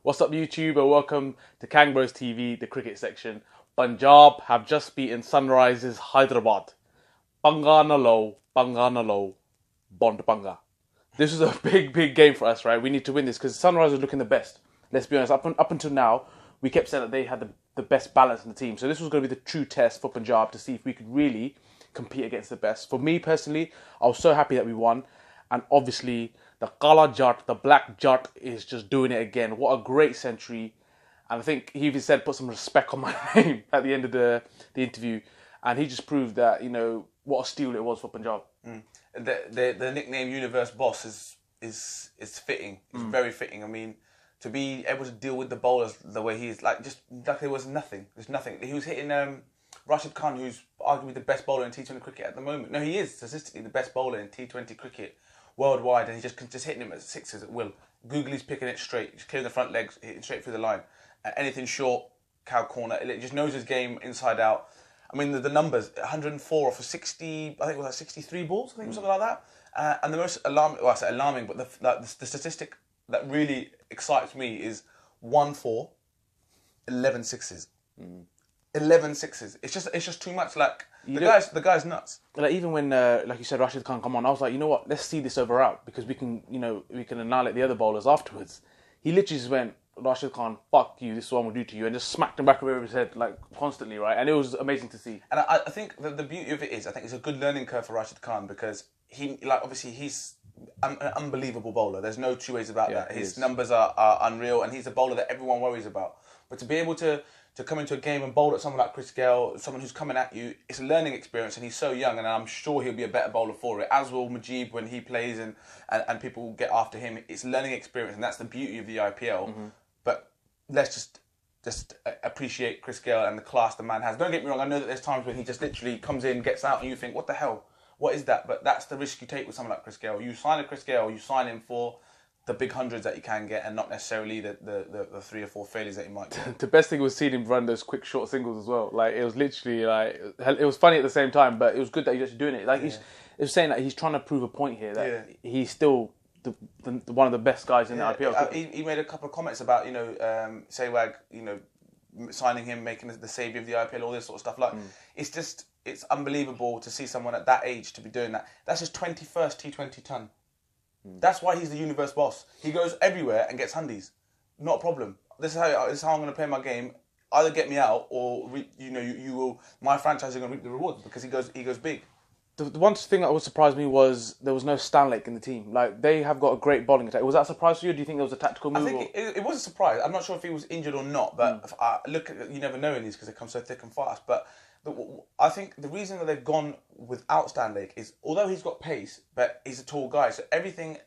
What's up, YouTube, and welcome to KangBrosTV, the cricket section. Punjab have just beaten Sunrisers Hyderabad. Panga low, bond panga. This is a big game for us, right? We need to win this because Sunrisers are looking the best. Let's be honest, up until now, we kept saying that they had the best balance in the team. So this was going to be the true test for Punjab to see if we could really compete against the best. For me personally, I was so happy that we won. And obviously, the Gayle the Black Jatt is just doing it again. What a great century. And I think he even said, put some respect on my name at the end of the interview. And he just proved that, you know, what a steal it was for Punjab. The nickname Universe Boss is fitting. It's very fitting. I mean, to be able to deal with the bowlers the way he is, like there was nothing. There's nothing. He was hitting Rashid Khan, who's arguably the best bowler in T20 cricket at the moment. No, he is statistically the best bowler in T20 cricket worldwide, and he's just hitting him at sixes at will. Googly's picking it straight, just clearing the front legs, hitting straight through the line. Anything short, cow corner. It just knows his game inside out. I mean, the numbers, 104 off of 60, I think it was like 63 balls, I think, something like that. And the most alarming, well, I say alarming, but the statistic that really excites me is 1-4, 11 sixes. 11 sixes. It's just too much. Like, the guy's nuts. Like, even when, like you said, Rashid Khan come on, I was like, you know what, let's see this over out because we can annihilate the other bowlers afterwards. He literally just went, Rashid Khan, fuck you, this is what I'm going to do to you, and just smacked him back over his head, like, constantly, right? And it was amazing to see. And I think the beauty of it is, I think it's a good learning curve for Rashid Khan because obviously he's an unbelievable bowler. There's no two ways about that. His numbers are unreal, and he's a bowler that everyone worries about. But to be able to come into a game and bowl at someone like Chris Gayle, someone who's coming at you, it's a learning experience, and he's so young, and I'm sure he'll be a better bowler for it. As will Mujeeb when he plays, and people get after him. It's a learning experience, and that's the beauty of the IPL. But let's just appreciate Chris Gayle and the class the man has. Don't get me wrong, I know that there's times when he just literally comes in, gets out, and you think, what the hell? What is that? But that's the risk you take with someone like Chris Gayle. You sign a Chris Gayle, you sign him for the big hundreds that you can get, and not necessarily the 3 or 4 failures that you might get. The best thing was seeing him run those quick short singles as well. Like, it was literally like, it was funny at the same time, but it was good that he's actually doing it. Like, it was saying that he's trying to prove a point here that he's still one of the best guys in the IPL. He made a couple of comments about, Sehwag, signing him, making the saviour of the IPL, all this sort of stuff. Like, it's unbelievable to see someone at that age to be doing that. That's his 21st T20 ton. That's why he's the universe boss. He goes everywhere and gets hundies. Not a problem. This is how I'm going to play my game. Either get me out, or you will. My franchise is going to reap the rewards because he goes big. The one thing that would surprise me was there was no Stanlake in the team. Like, they have got a great bowling attack. Was that a surprise for you, or do you think there was a tactical move? I think it was a surprise. I'm not sure if he was injured or not, but you never know in these because they come so thick and fast. But I think the reason that they've gone without Stanlake is, although he's got pace, but he's a tall guy, so everything,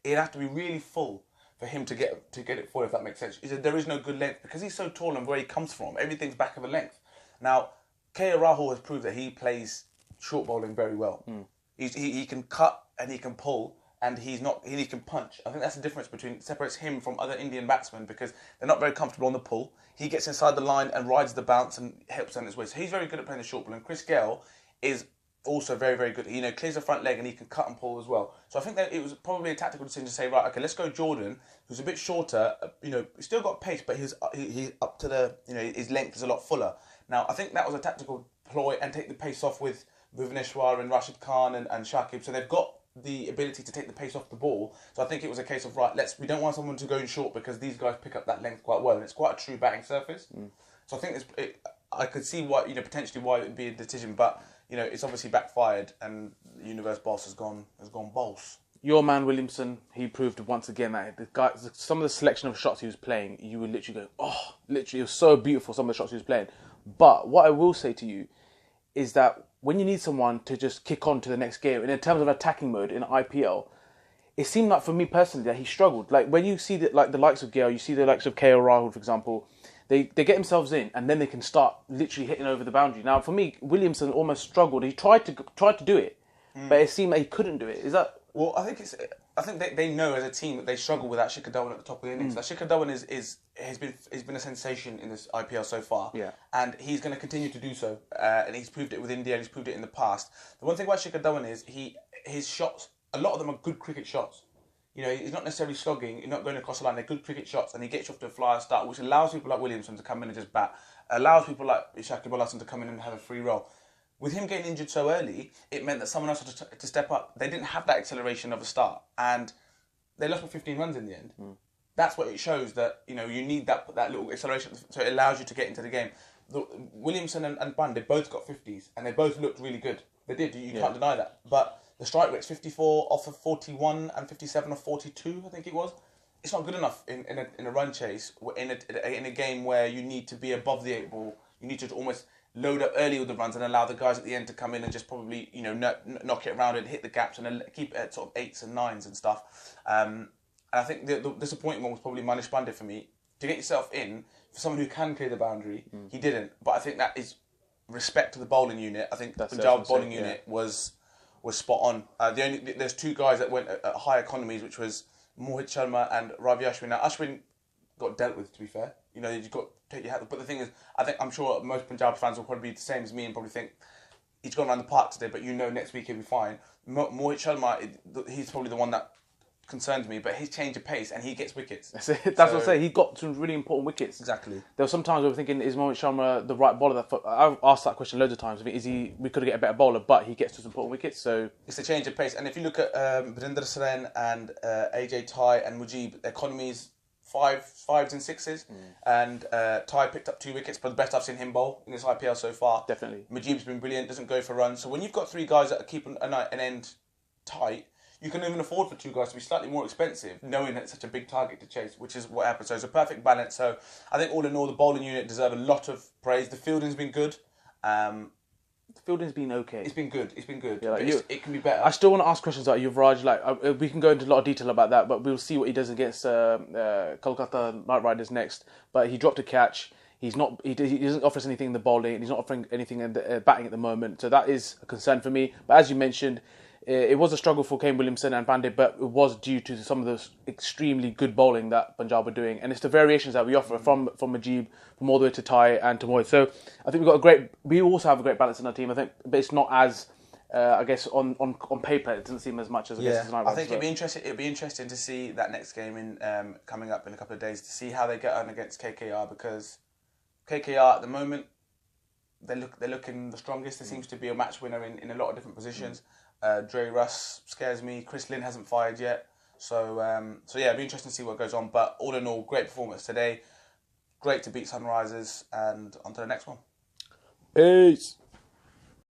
it'd have to be really full for him to get it full, if that makes sense. There is no good length because he's so tall and where he comes from, everything's back of a length. Now, Rahul has proved that he plays short bowling very well. He can cut and he can pull, and he can punch. I think that's the difference separates him from other Indian batsmen because they're not very comfortable on the pull. He gets inside the line and rides the bounce and helps on his way. So he's very good at playing the short ball. And Chris Gayle is also very, very good. Clears the front leg and he can cut and pull as well. So I think that it was probably a tactical decision to say, right, okay, let's go Jordan, who's a bit shorter. Still got pace, but he's up to his length is a lot fuller. Now I think that was a tactical ploy, and take the pace off with Bhuvaneshwar and Rashid Khan and Shakib. So they've got the ability to take the pace off the ball. So I think it was a case of, right, we don't want someone to go in short because these guys pick up that length quite well, and it's quite a true batting surface. So I think I could see why, potentially why it would be a decision, but it's obviously backfired, and the universe boss has gone boss. Your man Williamson, he proved once again that some of the selection of shots he was playing, you would literally go, oh, literally, it was so beautiful, some of the shots he was playing. But what I will say to you is that when you need someone to just kick on to the next game, and in terms of attacking mode in IPL, it seemed like for me personally that he struggled. Like, when you see the likes of Gayle, you see the likes of Rahul, for example, they get themselves in and then they can start literally hitting over the boundary. Now, for me, Williamson almost struggled. He tried to do it, but it seemed like he couldn't do it. Is that? Well, I think they know as a team that they struggle without Shikhar Dhawan at the top of the innings. Like, Shikhar Dhawan has been a sensation in this IPL so far, and he's going to continue to do so. And he's proved it with India, and he's proved it in the past. The one thing about Shikhar Dhawan is his shots, a lot of them are good cricket shots. You know, he's not necessarily slogging, he's not going across the line. They're good cricket shots, and he gets you off to a flyer start, which allows people like Williamson to come in and just bat. Allows people like Shakib Al Hasan to come in and have a free roll. With him getting injured so early, it meant that someone else had to step up. They didn't have that acceleration of a start, and they lost by 15 runs in the end. That's what it shows, that you know you need that little acceleration, so it allows you to get into the game. Williamson and Band, they both got 50s, and they both looked really good. They did. You can't deny that. But the strike rate's 54 off of 41 and 57 off 42, I think it was. It's not good enough in a run chase, in a game where you need to be above the 8 ball. You need to almost load up early with the runs and allow the guys at the end to come in and just probably, you know, knock it around and hit the gaps and keep it at sort of 8s and 9s and stuff. And I think the disappointing one was probably Manish Pandey for me. To get yourself in, for someone who can clear the boundary, he didn't. But I think that is respect to the bowling unit. I think the Punjab bowling unit was spot on. There's 2 guys that went at high economies, which was Mohit Sharma and Ravi Ashwin. Now Ashwin got dealt with, to be fair. You know, you've got to take your hat. But the thing is, I'm sure most Punjab fans will probably be the same as me and probably think he's gone around the park today, but you know next week he'll be fine. Mohit Sharma, he's probably the one that concerns me, but his change of pace and he gets wickets. That's what I say. He got some really important wickets. Exactly. There were some times we were thinking, is Mohit Sharma the right bowler? I've asked that question loads of times. I mean, we could get a better bowler, but he gets to some important wickets. So it's a change of pace. And if you look at Barinder Saren and AJ Ty and Mujib, their economies 5s and 6s, and Ty picked up 2 wickets, but the best I've seen him bowl in this IPL so far. Definitely. Mujib's been brilliant, doesn't go for runs. So when you've got 3 guys that are keeping an end tight, you can even afford for 2 guys to be slightly more expensive, knowing that it's such a big target to chase, which is what happened. So it's a perfect balance. So I think all in all, the bowling unit deserve a lot of praise. The fielding's been good. The fielding's been okay. It's been good. Yeah, like it can be better. I still want to ask questions about Yuvraj. Like we can go into a lot of detail about that, but we'll see what he does against Kolkata Knight Riders next. But he dropped a catch. He doesn't offer us anything in the bowling. He's not offering anything in the batting at the moment. So that is a concern for me. But as you mentioned, it was a struggle for Kane Williamson and Pandey, but it was due to some of the extremely good bowling that Punjab were doing, and it's the variations that we offer from Mujib, from all the way to Ty and to Mohit. So I think we also have a great balance in our team. I think, but it's not as I guess on paper it doesn't seem as much as tonight. I think it'd be interesting to see that next game in coming up in a couple of days, to see how they get on against KKR, because KKR at the moment they're looking the strongest. There seems to be a match winner in a lot of different positions. Dre Russ scares me. Chris Lynn hasn't fired yet. So yeah, it'll be interesting to see what goes on. But all in all, great performance today. Great to beat Sunrisers, and on to the next one. Peace.